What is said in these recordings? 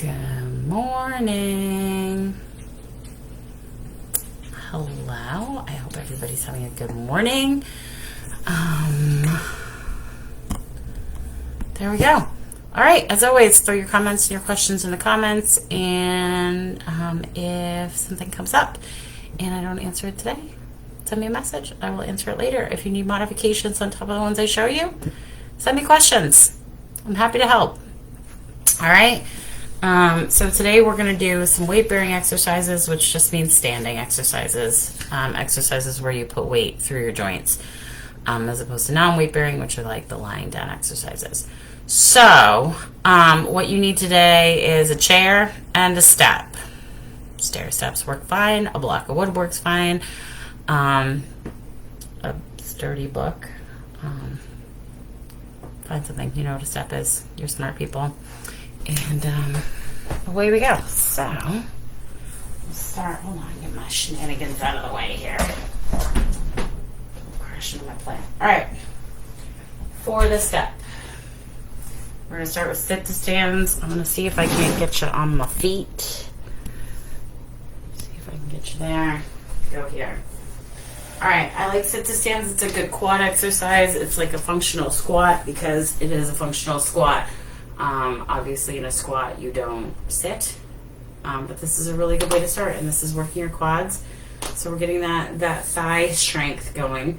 Good morning. Hello. I hope everybody's having a good morning. There we go. All right. As always, throw your comments and your questions in the comments. And if something comes up and I don't answer it today, send me a message. I will answer it later. If you need modifications on top of the ones I show you, send me questions. I'm happy to help. All right. So today we're going to do some weight bearing exercises, which just means standing exercises, exercises where you put weight through your joints, as opposed to non-weight bearing, which are like the lying down exercises. So what you need today is a chair and a step. Stair steps work fine. A block of wood works fine. A sturdy book. Find something. You know what a step is. You're smart people. And away we go. So, we'll start. Hold on, get my shenanigans out of the way here. Crash into my plan. All right. For the step, we're going to start with sit to stands. I'm going to see if I can't get you on my feet. See if I can get you there. Go here. All right. I like sit to stands. It's a good quad exercise. It's like a functional squat because it is a functional squat. Obviously in a squat you don't sit, but this is a really good way to start, and this is working your quads, so we're getting that thigh strength going.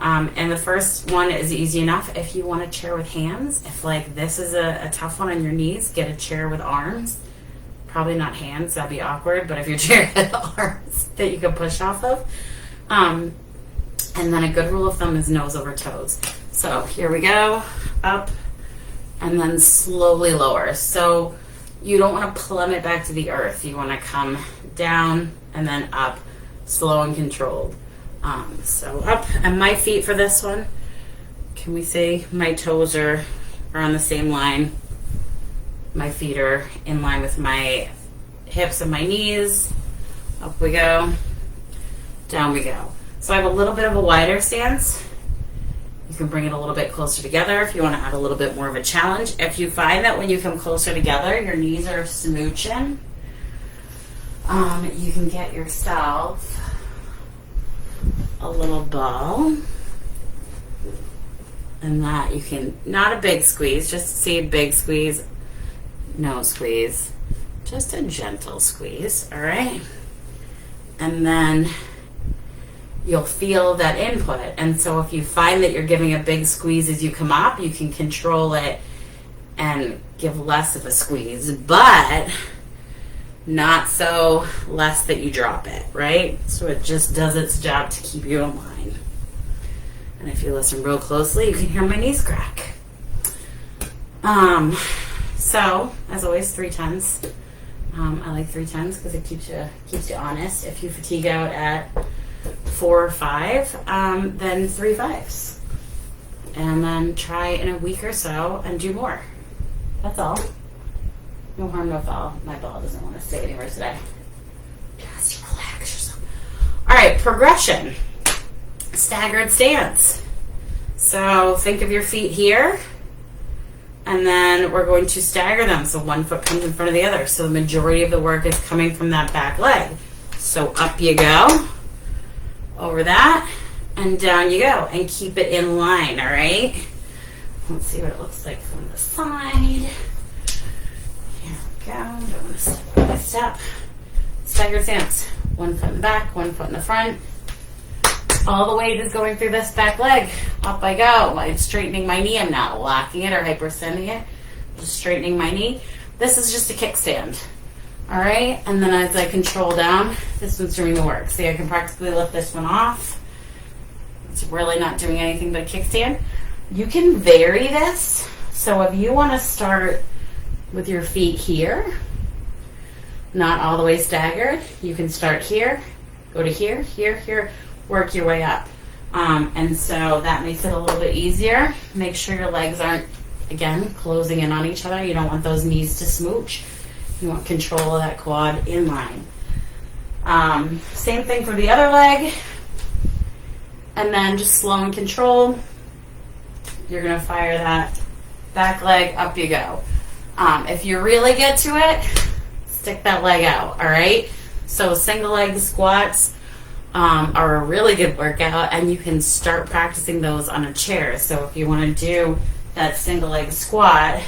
And the first one is easy enough. If you want a chair with hands, if like this is a tough one on your knees, get a chair with arms. Probably not hands, that'd be awkward, but if your chair had arms that you can push off of. And then a good rule of thumb is nose over toes. So here we go, up, and then slowly lower. So you don't want to plummet back to the earth. You want to come down and then up, slow and controlled. So up, and my feet for this one, can we see my toes are on the same line? My feet are in line with my hips and my knees. Up we go, down we go. So I have a little bit of a wider stance. You can bring it a little bit closer together if you want to add a little bit more of a challenge. If you find that when you come closer together, your knees are smooching, you can get yourself a little ball. And that you can, not a big squeeze, just see a big squeeze, no squeeze, just a gentle squeeze, all right? And then you'll feel that input. And so if you find that you're giving a big squeeze as you come up, you can control it and give less of a squeeze, but not so less that you drop it, right? So it just does its job to keep you in line. And if you listen real closely, you can hear my knees crack. So as always, 3 10s. I like 3 10s because it keeps you honest. If you fatigue out at 4 or 5, then 3 5s, and then try in a week or so and do more. That's all. No harm, no foul. My ball doesn't want to stay anywhere today. Just relax yourself. All right, progression. Staggered stance. So think of your feet here, and then we're going to stagger them so one foot comes in front of the other. So the majority of the work is coming from that back leg. So up you go, over that, and down you go, and keep it in line, all right? Let's see what it looks like from the side. Here we go. I'm going to step by step. Staggered stance. 1 foot in the back, 1 foot in the front. All the weight is going through this back leg. Up I go. I'm straightening my knee. I'm not locking it or hyperextending it. Just straightening my knee. This is just a kickstand. All right, and then as I control down, this one's doing the work. See, I can practically lift this one off. It's really not doing anything but a kickstand. You can vary this. So if you want to start with your feet here, not all the way staggered, you can start here, go to here, here, here, work your way up. And so that makes it a little bit easier. Make sure your legs aren't, again, closing in on each other. You don't want those knees to smooch. You want control of that quad in line. Same thing for the other leg. And then just slow and control. You're going to fire that back leg, up you go. If you really get to it, stick that leg out, all right? So single leg squats are a really good workout, and you can start practicing those on a chair. So if you want to do that single leg squat,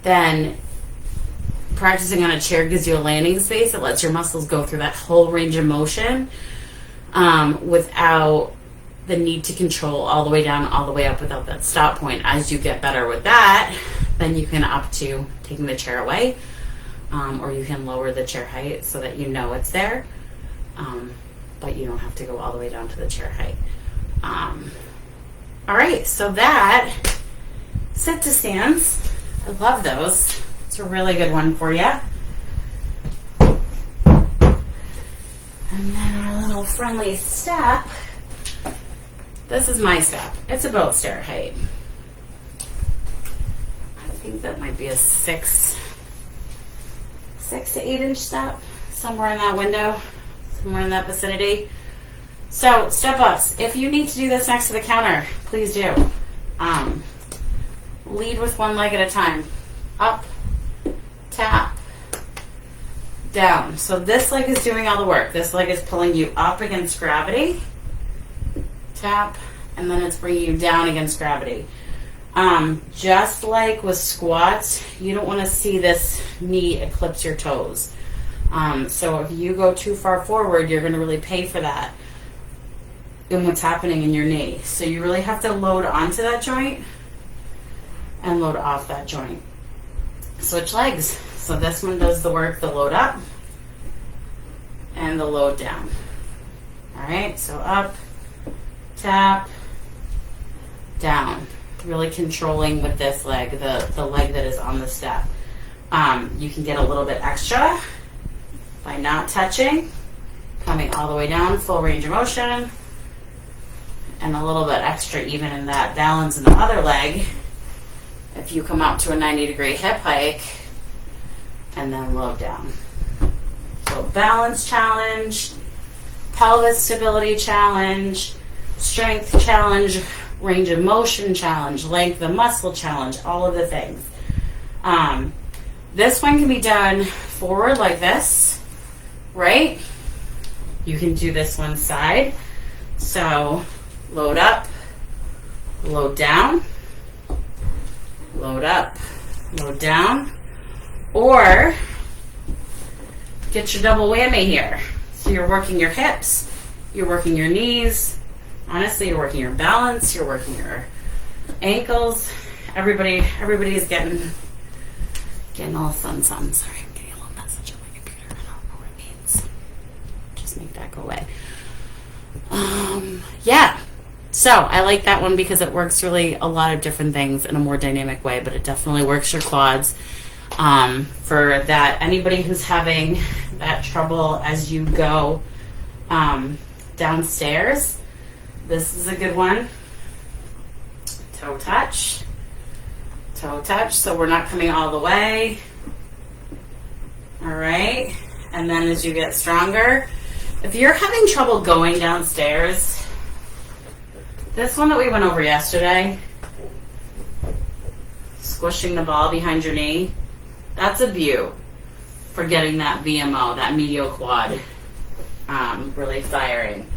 then practicing on a chair gives you a landing space. It lets your muscles go through that whole range of motion without the need to control all the way down, all the way up without that stop point. As you get better with that, then you can up to taking the chair away, or you can lower the chair height so that you know it's there, but you don't have to go all the way down to the chair height. All right, so that sit to stands. I love those. It's a really good one for you. And then our little friendly step. This is my step. It's about stair height. I think that might be a 6 to 8 inch step, somewhere in that window, somewhere in that vicinity. So step ups. If you need to do this next to the counter, please do. Lead with one leg at a time. Up, tap, down. So this leg is doing all the work. This leg is pulling you up against gravity. Tap, and then it's bringing you down against gravity. Just like with squats, you don't want to see this knee eclipse your toes. So if you go too far forward, you're going to really pay for that in what's happening in your knee. So you really have to load onto that joint and load off that joint. Switch legs. So this one does the work, the load up and the load down. All right, so up, tap, down. Really controlling with this leg, the leg that is on the step. You can get a little bit extra by not touching, coming all the way down, full range of motion, and a little bit extra even in that balance in the other leg. If you come out to a 90-degree hip hike and then load down. So balance challenge, pelvis stability challenge, strength challenge, range of motion challenge, length of muscle challenge, all of the things. This one can be done forward like this, right? You can do this one side. So load up, load down, load up, load down, or get your double whammy here. So you're working your hips, you're working your knees, honestly, you're working your balance, you're working your ankles. Everybody is getting all sun. Sorry, I'm getting a little message on my computer. I don't know what it means. Just make that go away. Yeah. So I like that one because it works really a lot of different things in a more dynamic way, but it definitely works your quads. For that, anybody who's having that trouble as you go downstairs, this is a good one. Toe touch. Toe touch, so we're not coming all the way. All right. And then as you get stronger, if you're having trouble going downstairs, this one that we went over yesterday, squishing the ball behind your knee, that's a view for getting that VMO, that medial quad, really firing.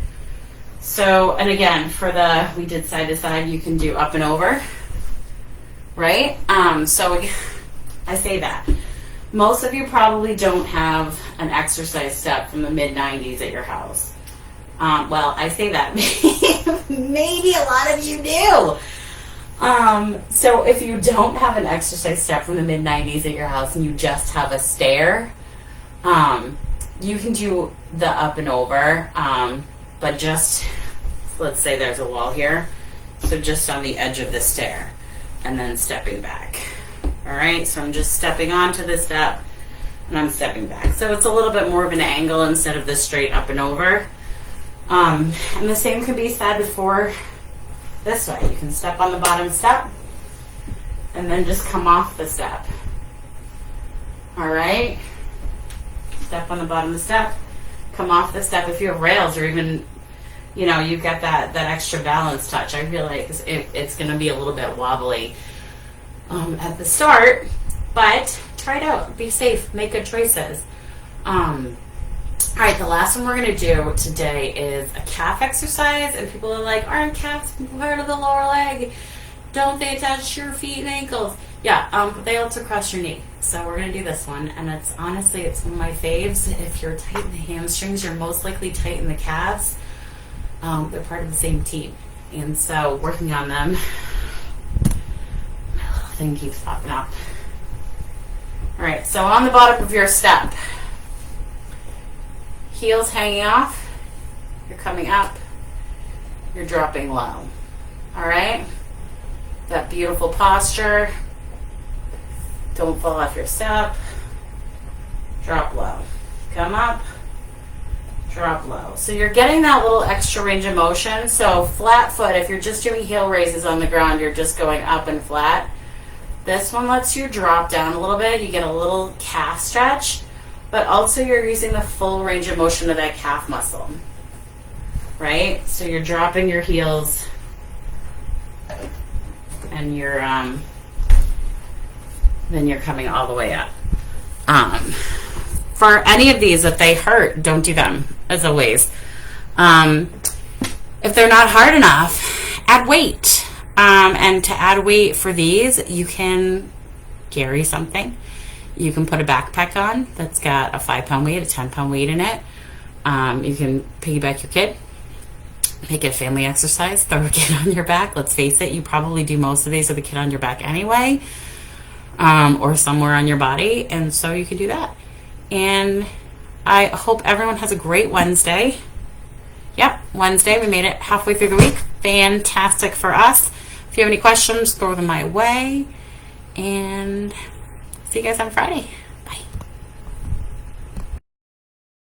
So, and again, we did side to side, you can do up and over, right? So I say that. Most of you probably don't have an exercise step from the mid-90s at your house. Well, I say that. Maybe a lot of you do. So if you don't have an exercise step from the mid-90s at your house and you just have a stair, you can do the up and over, but just, let's say there's a wall here, so just on the edge of the stair and then stepping back. All right, so I'm just stepping onto the step and I'm stepping back. So it's a little bit more of an angle instead of the straight up and over. And the same can be said for this way. You can step on the bottom step and then just come off the step. All right, step on the bottom of the step, come off the step. If you have rails or even you know, you get that extra balance touch. I feel like it's going to be a little bit wobbly at the start, but try it out. Be safe. Make good choices. All right, the last one we're going to do today is a calf exercise. And people are like, aren't calves part of the lower leg? Don't they attach to your feet and ankles? Yeah, but they also cross your knee. So we're going to do this one. And it's honestly, it's one of my faves. If you're tight in the hamstrings, you're most likely tight in the calves. They're part of the same team. And so working on them, my little thing keeps popping up. All right, so on the bottom of your step, heels hanging off, you're coming up, you're dropping low. All right? That beautiful posture. Don't fall off your step. Drop low. Come up, drop low. So you're getting that little extra range of motion. So flat foot, if you're just doing heel raises on the ground, you're just going up and flat. This one lets you drop down a little bit. You get a little calf stretch, but also you're using the full range of motion of that calf muscle, right? So you're dropping your heels and you're then you're coming all the way up. For any of these, if they hurt, don't do them, as always. If they're not hard enough, add weight. And to add weight for these, you can carry something. You can put a backpack on that's got a 5-pound weight, a 10-pound weight in it. You can piggyback your kid. Make it a family exercise. Throw a kid on your back. Let's face it, you probably do most of these with a kid on your back anyway, or somewhere on your body. And so you can do that. And I hope everyone has a great Wednesday. Yep, Wednesday. We made it halfway through the week. Fantastic for us. If you have any questions, throw them my way. And see you guys on Friday.